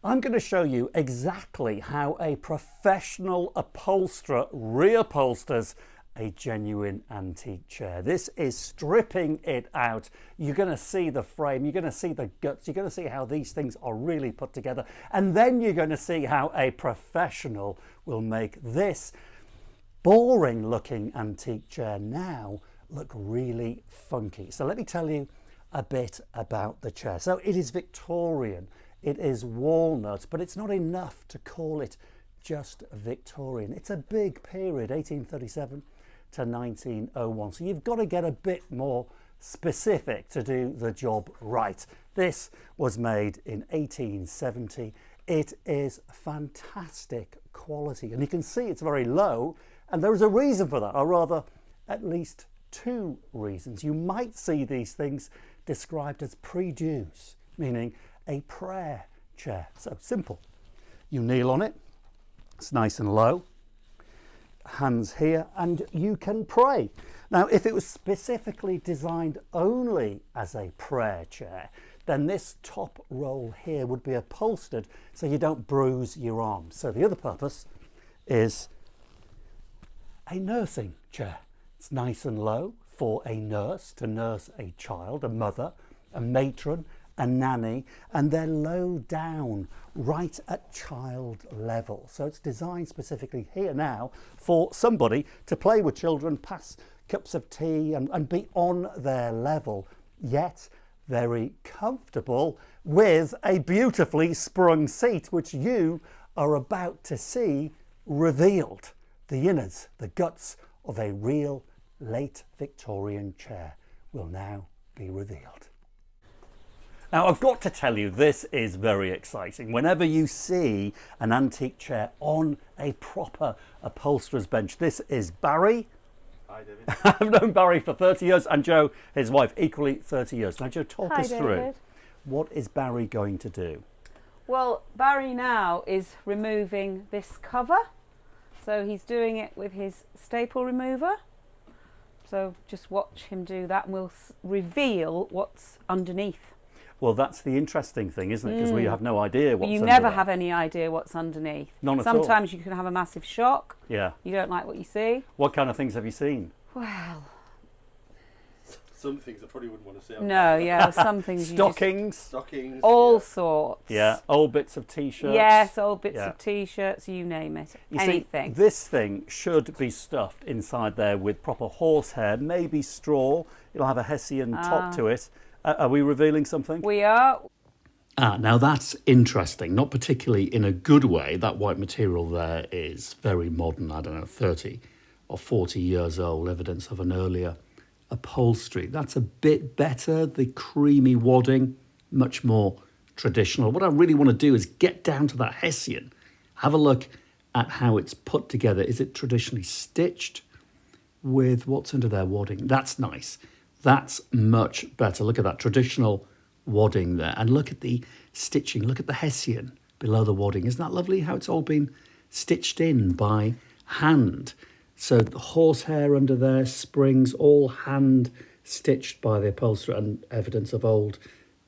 I'm going to show you exactly how a professional upholsterer reupholsters a genuine antique chair. This is stripping it out. You're going to see the frame, you're going to see the guts, you're going to see how these things are really put together, and then you're going to see how a professional will make this boring looking antique chair now look really funky. So let me tell you a bit about the chair. So it is Victorian, it is walnut, but it's not enough to call it just Victorian. It's a big period, 1837 to 1901. So you've got to get a bit more specific to do the job right. This was made in 1870. It is fantastic quality, and you can see it's very low, and there is a reason for that, or rather at least two reasons. You might see these things described as prie-dieu, meaning a prayer chair. So simple. You kneel on it, it's nice and low, hands here, and you can pray. Now, if it was specifically designed only as a prayer chair, then this top roll here would be upholstered so you don't bruise your arms. So the other purpose is a nursing chair. It's nice and low for a nurse to nurse a child, a mother, a matron, a nanny, and they're low down right at child level. So it's designed specifically here now for somebody to play with children, pass cups of tea and be on their level, yet very comfortable, with a beautifully sprung seat, which you are about to see revealed. The innards, the guts of a real late Victorian chair will now be revealed. Now, I've got to tell you, this is very exciting. Whenever you see an antique chair on a proper upholsterer's bench, this is Barry. Hi, David. I've known Barry for 30 years, and Joe, his wife, equally 30 years. Now, Joe, talk us through. What is Barry going to do? Well, Barry now is removing this cover. So he's doing it with his staple remover. So just watch him do that, and we'll reveal what's underneath. Well, that's the interesting thing, isn't it? Because we have no idea what's You under never there. have any idea what's underneath. None at all. Sometimes you can have a massive shock. Yeah. You don't like what you see. What kind of things have you seen? Well, Some things I probably wouldn't want to see. no, yeah, some things Stockings. Stockings. all sorts. Yeah. Old bits of t-shirts. Yes, old bits Yeah. of t-shirts, you name it. You Anything. See, this thing should be stuffed inside there with proper horsehair, maybe straw. It'll have a Hessian top to it. Are we revealing something? We are. Now that's interesting, not particularly in a good way. That white material there is very modern, I don't know, 30 or 40 years old, evidence of an earlier upholstery. That's a bit better. The creamy wadding, much more traditional. What I really want to do is get down to that Hessian, have a look at how it's put together. Is it traditionally stitched with what's under there, wadding? That's nice. That's much better. Look at that traditional wadding there, and look at the stitching. Look at the Hessian below the wadding. Isn't that lovely how it's all been stitched in by hand? So the horsehair under there, springs, all hand stitched by the upholsterer, and evidence of old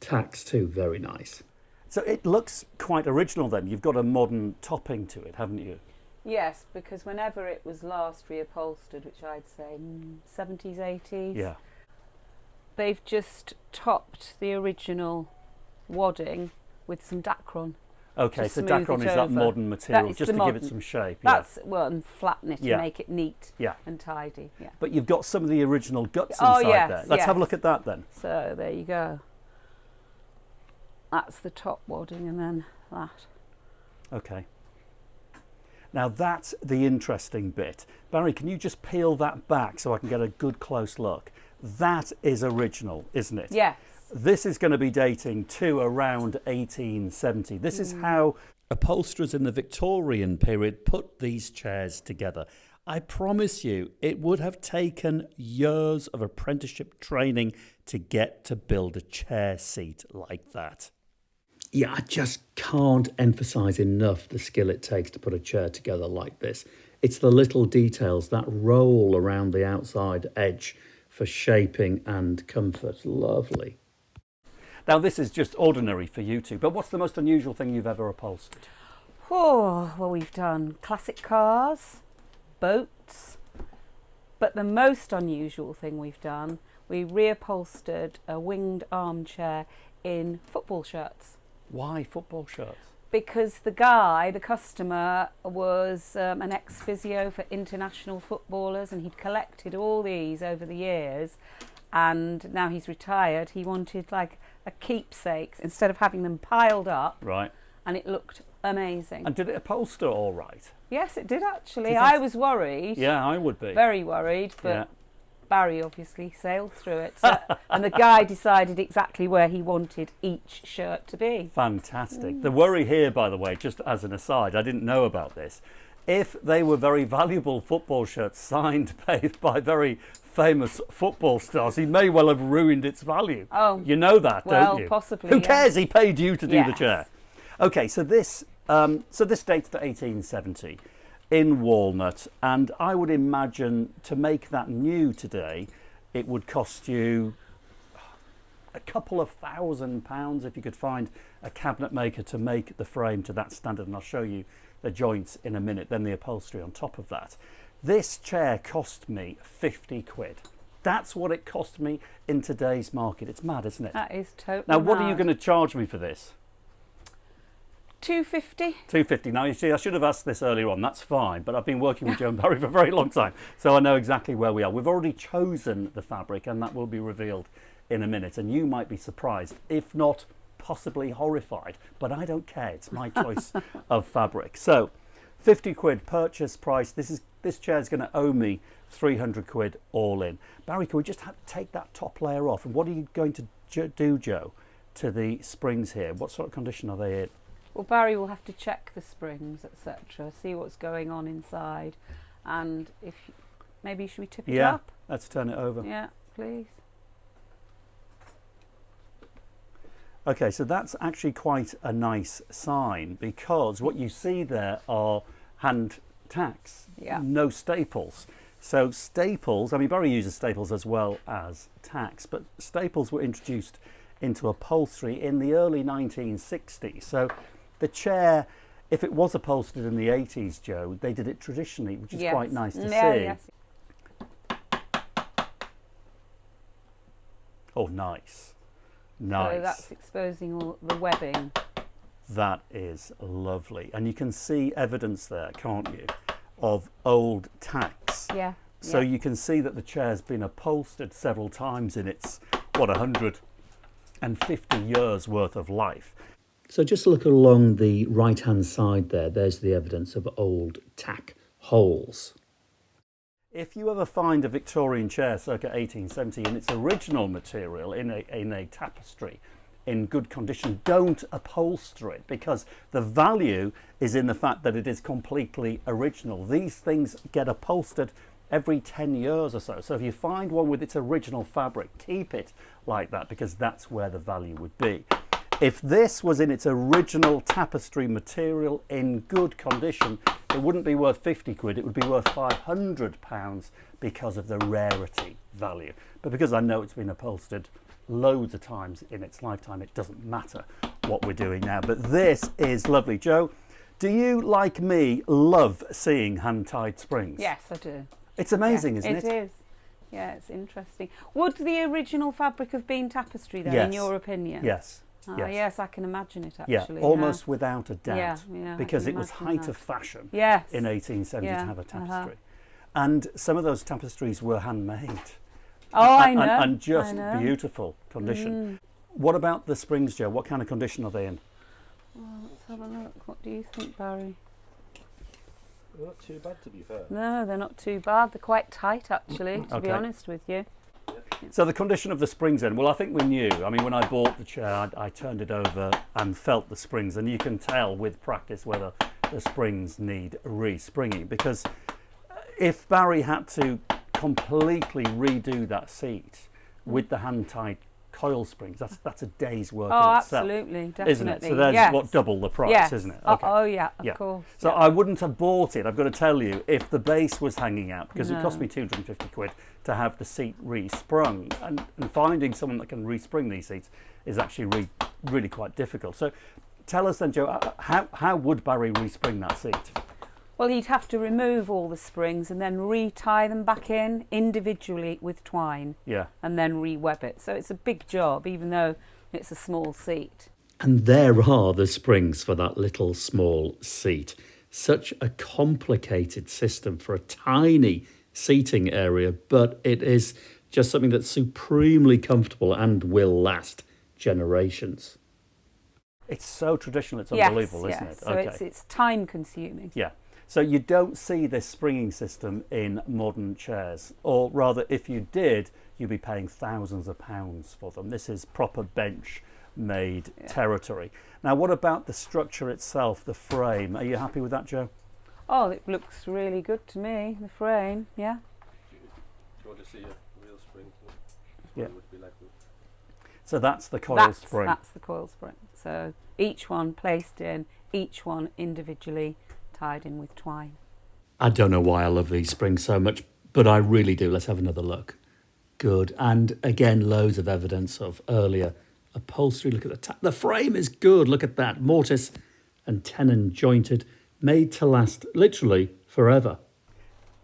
tacks too. Very nice. So it looks quite original then. You've got a modern topping to it, haven't you? Yes, because whenever it was last reupholstered, which I'd say 70s, 80s, Yeah. they've just topped the original wadding with some dacron. Okay, to so smooth dacron it is that over. modern material, That is just the to give it modern- some shape. That's, well, and flatten it Yeah. and make it neat Yeah. and tidy. Yeah. But you've got some of the original guts Oh, inside yes, there. Let's have a yes. look at that then. So there you go. That's the top wadding, and then that. Okay. Now that's the interesting bit. Barry, can you just peel that back so I can get a good close look? That is original, isn't it? Yes. This is going to be dating to around 1870. This is how upholsterers in the Victorian period put these chairs together. I promise you, it would have taken years of apprenticeship training to get to build a chair seat like that. Yeah, I just can't emphasise enough the skill it takes to put a chair together like this. It's the little details, that roll around the outside edge for shaping and comfort. Lovely. Now, this is just ordinary for you two, but what's the most unusual thing you've ever upholstered? Oh, well, we've done classic cars, boats, but the most unusual thing we've done, we reupholstered a winged armchair in football shirts. Why football shirts? Because the customer, was an ex-physio for international footballers, and he'd collected all these over the years, and now he's retired. He wanted like a keepsake instead of having them piled up. Right. And it looked amazing. And did it upholster all right? Yes, it did actually. Did it? I was worried. Yeah, I would be. Very worried, but Yeah. Barry obviously sailed through it. So, and the guy decided exactly where he wanted each shirt to be. Fantastic. The worry here, by the way, just as an aside, I didn't know about this. If they were very valuable football shirts signed by very famous football stars, he may well have ruined its value. Oh, you know that, well, don't you? possibly. Who yeah. cares? He paid you to do the Yes. chair. Okay, so this dates to 1870 in walnut, and I would imagine to make that new today, it would cost you a couple of £1,000 if you could find a cabinet maker to make the frame to that standard, and I'll show you the joints in a minute, then the upholstery on top of that. This chair cost me 50 quid. That's what it cost me in today's market. It's mad, isn't it? That is totally Now, what are you mad. going to charge me for this? £250. £250. Now, you see, I should have asked this earlier on. That's fine, but I've been working with Joe and Barry for a very long time, so I know exactly where we are. We've already chosen the fabric, and that will be revealed in a minute, and you might be surprised, if not possibly horrified, but I don't care. It's my choice of fabric. So, 50 quid purchase price. This chair is going to owe me 300 quid all in. Barry, can we just take that top layer off? And what are you going to do, Joe, to the springs here? What sort of condition are they in? Well, Barry will have to check the springs, etc., see what's going on inside, and maybe should we tip it Yeah, up? let's turn it over. Yeah, please. Okay, so that's actually quite a nice sign, because what you see there are hand tacks, Yeah. no staples. So staples, I mean, Barry uses staples as well as tacks, but staples were introduced into upholstery in the early 1960s. So the chair, if it was upholstered in the 80s, Joe, they did it traditionally, which is Yes. quite nice to Yeah, see. yes. Oh, nice. Nice. So that's exposing all the webbing. That is lovely. And you can see evidence there, can't you, of old tacks. Yeah. So yeah. you can see that the chair's been upholstered several times in its, 150 years worth of life. So just look along the right-hand side there. There's the evidence of old tack holes. If you ever find a Victorian chair circa 1870 in its original material, in a tapestry, in good condition, don't upholster it, because the value is in the fact that it is completely original. These things get upholstered every 10 years or so. So if you find one with its original fabric, keep it like that, because that's where the value would be. If this was in its original tapestry material in good condition, it wouldn't be worth 50 quid, it would be worth £500 because of the rarity value. But because I know it's been upholstered loads of times in its lifetime, it doesn't matter what we're doing now. But this is lovely. Joe, do you, like me, love seeing hand-tied springs? Yes, I do. It's amazing, isn't it? It is. Yeah, it's interesting. Would the original fabric have been tapestry, though, in Yes. your opinion? Yes. Yes. Yes, I can imagine it, Yeah, actually. almost without a doubt. Yeah, I because can it was imagine height that. of fashion Yes. in 1870 Yeah, to have a tapestry. And some of those tapestries were handmade. Oh, I know. And just I know. beautiful condition. What about the springs, Joe? What kind of condition are they in? Well, let's have a look. What do you think, Barry? They're not too bad, to be fair. No, they're not too bad. They're quite tight, actually, to be Okay. honest with you. So the condition of the springs then, well, I think we knew. I mean, when I bought the chair, I turned it over and felt the springs, and you can tell with practice whether the springs need re-springing, because if Barry had to completely redo that seat with the hand-tied coil springs, that's a day's work Oh, in itself. absolutely, definitely. Isn't it? So there's yes. what, double the price, yes. isn't it? Oh, yeah, of course. So yeah. I wouldn't have bought it, I've got to tell you, if the base was hanging out, because it cost me 250 quid to have the seat re-sprung. And finding someone that can re-spring these seats is actually really quite difficult. So tell us then, Joe, how would Barry re-spring that seat? Well, he'd have to remove all the springs and then re-tie them back in individually with twine. Yeah. And then re-web it. So it's a big job, even though it's a small seat. And there are the springs for that little small seat. Such a complicated system for a tiny seating area, but it is just something that's supremely comfortable and will last generations. It's so traditional, it's unbelievable, yes, isn't it? So it's time consuming. Yeah. So you don't see this springing system in modern chairs, or rather, if you did, you'd be paying thousands of pounds for them. This is proper bench-made territory. Now, what about the structure itself, the frame? Are you happy with that, Joe? Oh, it looks really good to me, the frame, yeah. Do you want to see a real spring? Yeah. It would be like So that's the coil spring. That's the coil spring. So each one placed in, each one individually tied in with twine. I don't know why I love these springs so much, but I really do. Let's have another look. Good. And again, loads of evidence of earlier upholstery. Look at the frame is good. Look at that. Mortise and tenon jointed, made to last literally forever.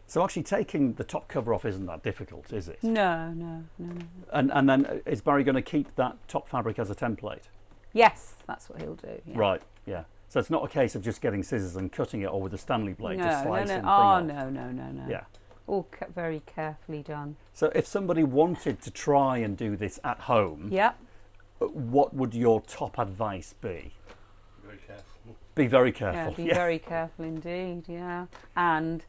So actually taking the top cover off isn't that difficult, is it? No. And then is Barry going to keep that top fabric as a template? Yes, that's what he'll do. Yeah. Right, yeah. So it's not a case of just getting scissors and cutting it, or with a Stanley blade just No. slicing Oh, thing off. no. Yeah. All very carefully done. So if somebody wanted to try and do this at home, Yep. what would your top advice be? very careful. Be very careful. Yeah, be very careful indeed, yeah. And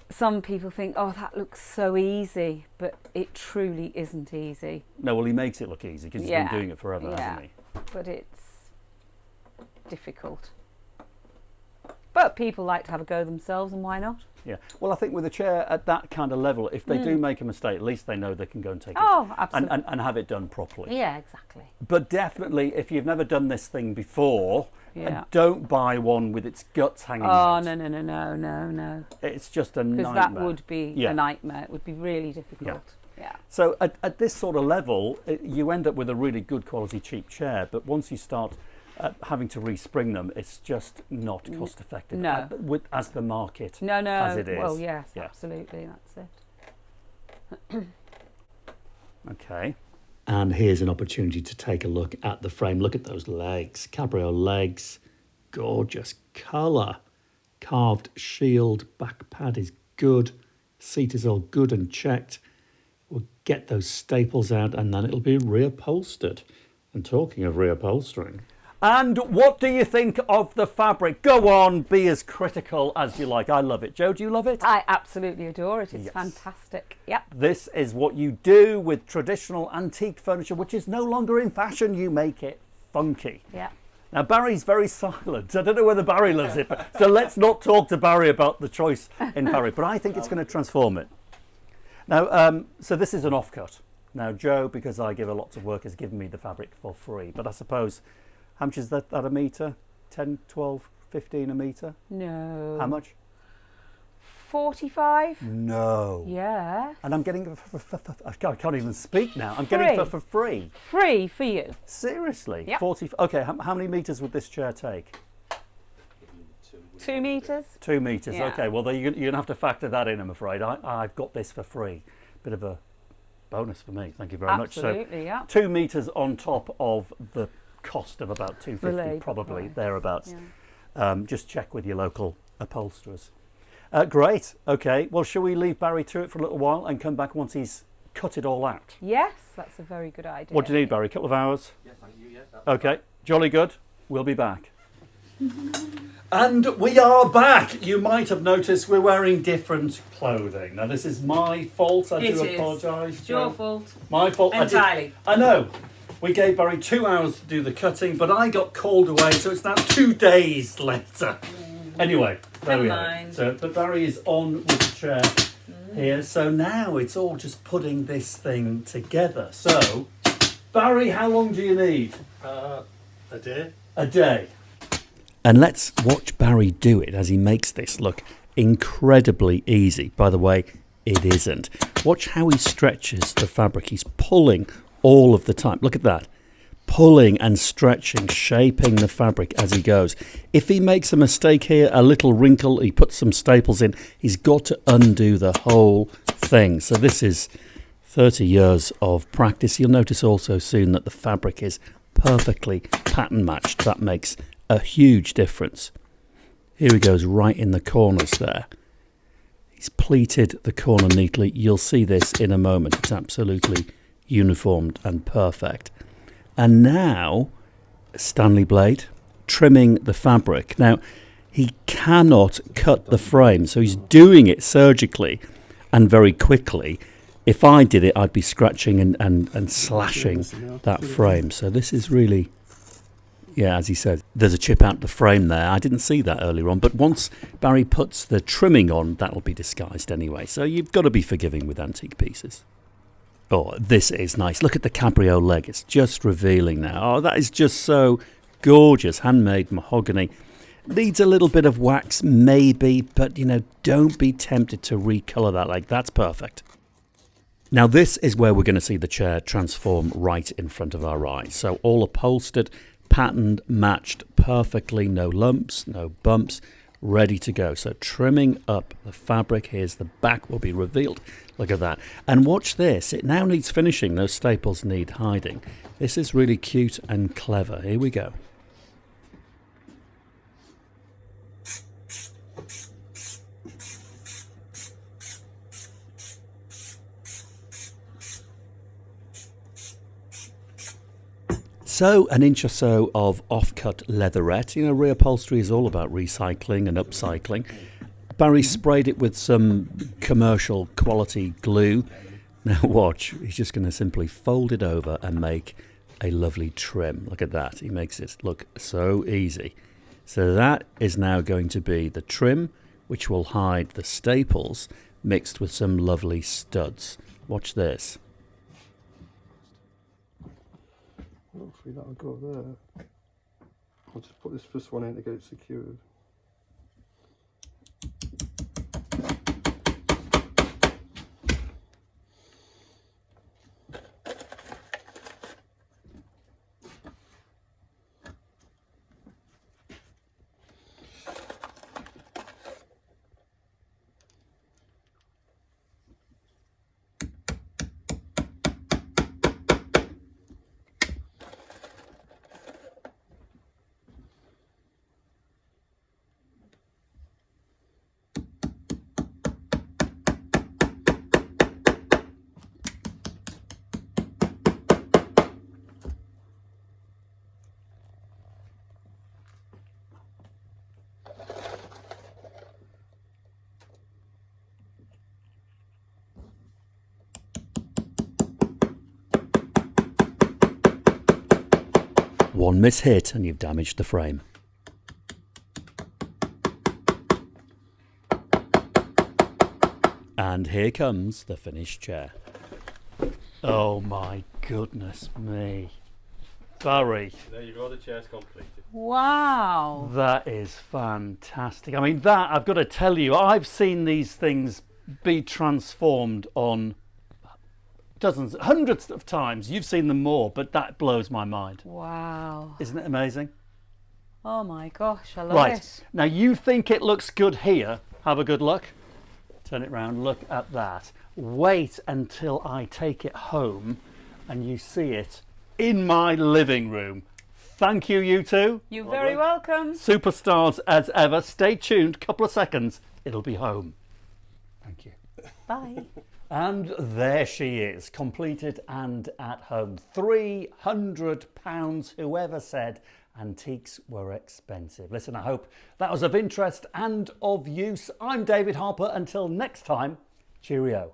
some people think, oh, that looks so easy, but it truly isn't easy. No, well, he makes it look easy because he's been doing it forever, hasn't he? But it's difficult. But people like to have a go themselves, and why not? Yeah. Well, I think with a chair at that kind of level, if they do make a mistake, at least they know they can go and take it absolutely. and have it done properly. Yeah, exactly. But definitely, if you've never done this thing before, don't buy one with its guts hanging out. Oh, no. It's just a nightmare. Because that would be a nightmare. It would be really difficult. Yeah. So at this sort of level, you end up with a really good quality cheap chair, but once you start having to respring them, it's just not cost effective. No. As the market No. as it is. Well, yes, absolutely. That's it. Okay. And here's an opportunity to take a look at the frame. Look at those legs, cabrio legs, gorgeous colour. Carved shield, back pad is good, seat is all good and checked. We'll get those staples out and then it'll be reupholstered. And talking of reupholstering... And what do you think of the fabric? Go on, be as critical as you like. I love it. Joe, do you love it? I absolutely adore it. It's fantastic. Yep. This is what you do with traditional antique furniture, which is no longer in fashion. You make it funky. Yeah. Now, Barry's very silent. I don't know whether Barry loves it, so let's not talk to Barry about the choice in fabric, but I think it's going to transform it. Now, so this is an offcut. Now, Joe, because I give a lot of work, has given me the fabric for free, but I suppose... How much is that a metre? 10, 12, 15 a metre? No. How much? 45? No. Yeah. And I'm getting it I can't even speak now. I'm getting it for free. Free for you. Seriously? Yep. 40. Okay, how many metres would this chair take? 2 metres? 2 metres. Yeah. Okay, well, you're going to have to factor that in, I'm afraid. I've got this for free. Bit of a bonus for me. Thank you very much. Absolutely, yeah. 2 metres on top of the cost of about $250, probably thereabouts. Yeah. Just check with your local upholsterers. Great. Okay. Well, shall we leave Barry to it for a little while and come back once he's cut it all out? Yes, that's a very good idea. What do you need, Barry? A couple of hours? Yeah, thank you. Yeah. Okay. Jolly good. We'll be back. And we are back. You might have noticed we're wearing different clothing. Now, this is my fault. I do apologise. It's your fault. My fault. Entirely. I know. We gave Barry 2 hours to do the cutting, but I got called away, so it's now 2 days later. Anyway, there we are. So, but Barry is on with the chair here, so now it's all just putting this thing together. So, Barry, how long do you need? A day. A day. And let's watch Barry do it as he makes this look incredibly easy. By the way, it isn't. Watch how he stretches the fabric. He's pulling all of the time. Look at that. Pulling and stretching, shaping the fabric as he goes. If he makes a mistake here, a little wrinkle, he puts some staples in, he's got to undo the whole thing. So this is 30 years of practice. You'll notice also soon that the fabric is perfectly pattern matched. That makes a huge difference. Here he goes right in the corners there. He's pleated the corner neatly. You'll see this in a moment. It's absolutely uniformed and perfect. And now, Stanley blade, trimming the fabric. Now, he cannot cut the frame, so he's doing it surgically and very quickly. If I did it, I'd be scratching and slashing that frame. So this is really, yeah, as he said, there's a chip out the frame there. I didn't see that earlier on, but once Barry puts the trimming on, that'll be disguised anyway. So you've got to be forgiving with antique pieces. Oh, this is nice. Look at the cabrio leg. It's just revealing now. Oh, that is just so gorgeous. Handmade mahogany. Needs a little bit of wax, maybe, but, you know, don't be tempted to recolour that leg. That's perfect. Now, this is where we're going to see the chair transform right in front of our eyes. So all upholstered, patterned, matched perfectly. No lumps, no bumps. Ready to go. So trimming up the fabric. Here's the back will be revealed. Look at that. And watch this. It now needs finishing. Those staples need hiding. This is really cute and clever. Here we go. So, an inch or so of off-cut leatherette. You know, reupholstery is all about recycling and upcycling. Barry sprayed it with some commercial quality glue. Now watch, he's just going to simply fold it over and make a lovely trim. Look at that, he makes it look so easy. So that is now going to be the trim, which will hide the staples, mixed with some lovely studs. Watch this. Hopefully that'll go there. I'll just put this first one in to get it secured. One mishit and you've damaged the frame. And here comes the finished chair. Oh my goodness me. Barry. There you go, the chair's completed. Wow. That is fantastic. I mean, that, I've got to tell you, I've seen these things be transformed on dozens, hundreds of times. You've seen them more, but that blows my mind. Wow. Isn't it amazing? Oh my gosh, I love Right, it. now you think it looks good here. Have a good look. Turn it round, look at that. Wait until I take it home and you see it in my living room. Thank you, you two. You're very welcome. Superstars as ever. Stay tuned, couple of seconds, it'll be home. Thank you. Bye. And there she is, completed and at home. £300, whoever said antiques were expensive. Listen, I hope that was of interest and of use. I'm David Harper. Until next time, cheerio.